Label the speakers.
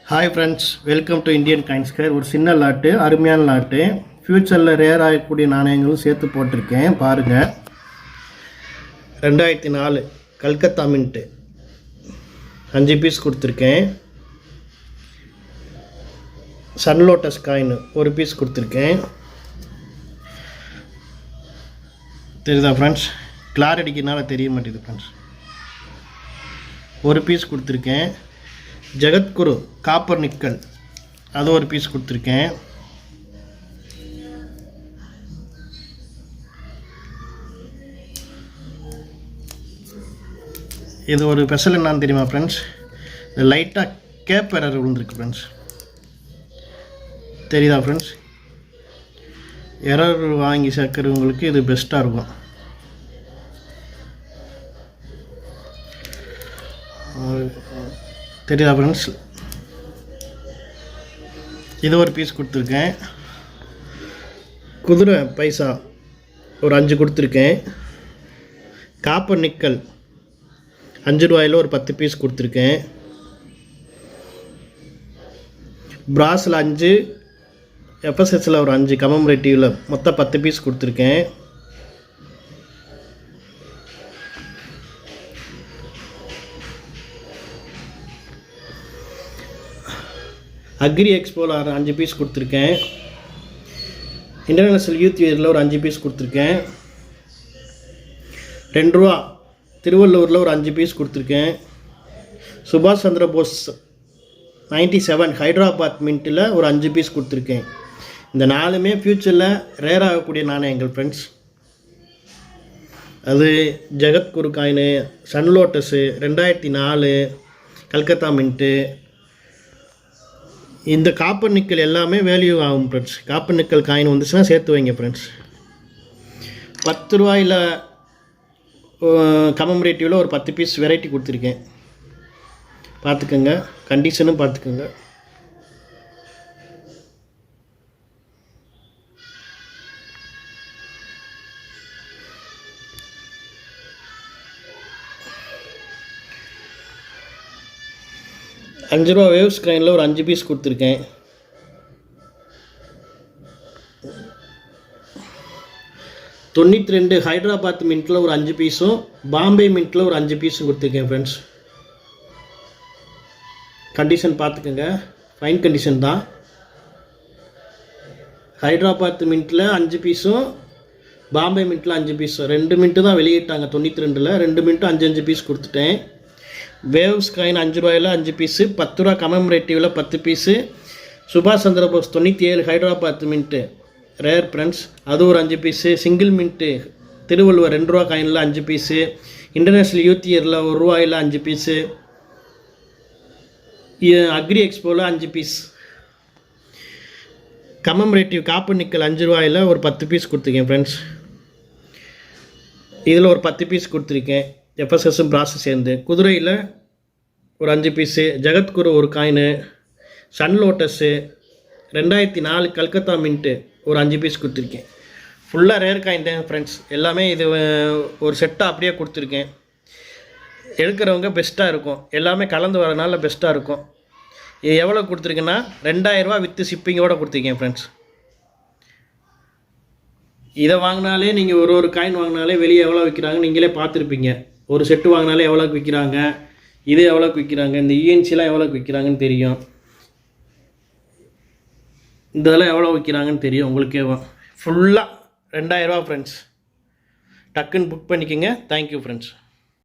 Speaker 1: Hi friends, welcome to Indian coin square. ஒரு சின்ன lot, அருமையான லாட்டு. ஃப்யூச்சரில் ரேர் ஆகக்கூடிய நாணயங்களும் சேர்த்து போட்டிருக்கேன் பாருங்கள். 2004 கல்கத்தா மின்ட்டு 5 பீஸ் கொடுத்துருக்கேன். சன் லோட்டஸ் காயின் 1 பீஸ் கொடுத்துருக்கேன். தெரியுதா ஃப்ரெண்ட்ஸ்? கிளாரிட்டிக்குனால தெரிய மாட்டேங்குது ஃப்ரெண்ட்ஸ். 1 பீஸ் கொடுத்துருக்கேன். ஜெகத்குரு காப்பர் நிக்கல் அது 1 பீஸ் கொடுத்துருக்கேன். இது ஒரு ஸ்பெஷல் என்னன்னு தெரியுமா ஃப்ரெண்ட்ஸ்? லைட்டாக கேப் எரர் விழுந்துருக்கு ஃப்ரெண்ட்ஸ். தெரியுதா ஃப்ரெண்ட்ஸ்? எரர் வாங்கி சேர்க்குறவங்களுக்கு இது பெஸ்ட்டாக இருக்கும். தெரியுதா ஃப்ரெண்ட்ஸ்? இது 1 பீஸ் கொடுத்துருக்கேன். குதிரை பைசா ஒரு 5 கொடுத்துருக்கேன். காப்பர் நிக்கல் 5 ரூபாயில் ஒரு 10 பீஸ் கொடுத்துருக்கேன். பிராஸில் 5, எஃப்எஸ்எஸில் ஒரு 5, கமெமரேட்டிவில் மொத்தம் 10 பீஸ் கொடுத்துருக்கேன். அக்ரி எக்ஸ்போவில் 5 பீஸ் கொடுத்துருக்கேன். இன்டர்நேஷ்னல் யூத் இயரில் ஒரு 5 பீஸ் கொடுத்துருக்கேன். 2 ரூபா திருவள்ளூரில் ஒரு 5 பீஸ் கொடுத்துருக்கேன். சுபாஷ் சந்திர போஸ் 97 ஹைதராபாத் மின்ட்டில் ஒரு 5 பீஸ் கொடுத்துருக்கேன். இந்த 4மே ஃப்யூச்சரில் ரேர் ஆகக்கூடிய நாணயங்கள் ஃப்ரெண்ட்ஸ். அது Jagadguru coin, sun lotus 2004 Calcutta mint. இந்த காப்பர் நிக்கல் எல்லாமே வேல்யூ ஆகும் ஃப்ரெண்ட்ஸ். காப்பர் நிக்கல் காயின் வந்துச்சுன்னா சேர்த்து வைங்க ஃப்ரெண்ட்ஸ். 10 ரூபாயில் கமெமரேட்டிவில் ஒரு 10 பீஸ் வெரைட்டி கொடுத்துருக்கேன். பார்த்துக்கோங்க, கண்டிஷனும் பார்த்துக்கோங்க. ₹5 வேவ்ஸ் காயினில் ஒரு 5 பீஸ் கொடுத்துருக்கேன். $92 ஹைதராபாத் மின்ட்டில் ஒரு 5 பீஸும், பாம்பே மின்ட்டில் ஒரு 5 பீஸும் கொடுத்துருக்கேன் ஃப்ரெண்ட்ஸ். கண்டிஷன் பார்த்துக்கோங்க, ஃபைன் கண்டிஷன் தான். ஹைதராபாத் மின்ட்டில் 5 பீஸும், பாம்பே மின்ட்டில் 5 பீஸும், 2 மின்ட்டு தான் வெளியிட்டாங்க 92ல். 2 மின்ட்டும் 5 பீஸ் கொடுத்துட்டேன். வேவ்ஸ் காயின் 5 ரூபாயில் 5 பீஸு, 10 ரூபா கமெமரேட்டிவில் 10 பீஸு. சுபாஷ் Chandra Bose 97 Hyderabad mint rare friends, அது ஒரு 5 பீஸு. சிங்கிள் மின்ட்டு திருவள்ளுவர் 2 ரூபா காயினில் 5 பீஸு. இன்டர்நேஷ்னல் யூத் இயரில் 1 ரூபாயில் 5 பீஸு. அக்ரி எக்ஸ்போவில் 5 பீஸ். கமெமரேட்டிவ் காப்பர் நிக்கல் 5 ரூபாயில் ஒரு 10 பீஸ் கொடுத்துருக்கேன் ஃப்ரெண்ட்ஸ். இதில் ஒரு 10 பீஸ் கொடுத்துருக்கேன், எஃப்எஸ்எஸும் பிராஸும் சேர்ந்து. குதிரையில் ஒரு 5 பீஸு. ஜெகத்குரு ஒரு coin. Sun lotus 2004 Calcutta mint ஒரு 5 பீஸ் கொடுத்துருக்கேன். ஃபுல்லாக ரேர் காயின் தான் ஃப்ரெண்ட்ஸ். எல்லாமே இது ஒரு செட்டாக அப்படியே கொடுத்துருக்கேன். எடுக்கிறவங்க பெஸ்ட்டாக இருக்கும். எல்லாமே கலந்து வரனால பெஸ்ட்டாக இருக்கும். இது எவ்வளோ கொடுத்துருக்கேன்னா ₹2000 வித்து ஷிப்பிங்கோடு கொடுத்துருக்கேன் ஃப்ரெண்ட்ஸ். இதை வாங்கினாலே நீங்கள் ஒரு காயின் வாங்கினாலே வெளியே எவ்வளோ விற்கிறாங்க நீங்களே பார்த்துருப்பீங்க. ஒரு செட்டு வாங்கினாலே எவ்வளோக்கு விற்கிறாங்க, இது எவ்வளோக்கு விற்கிறாங்க, இந்த யூஎன்சிலாம் எவ்வளோக்கு விற்கிறாங்கன்னு தெரியும். இதெல்லாம் எவ்வளோ விற்கிறாங்கன்னு தெரியும் உங்களுக்கே. ஃபுல்லாக ₹2000 ஃப்ரெண்ட்ஸ். டக்குன்னு புக் பண்ணிக்கோங்க. Thank you friends.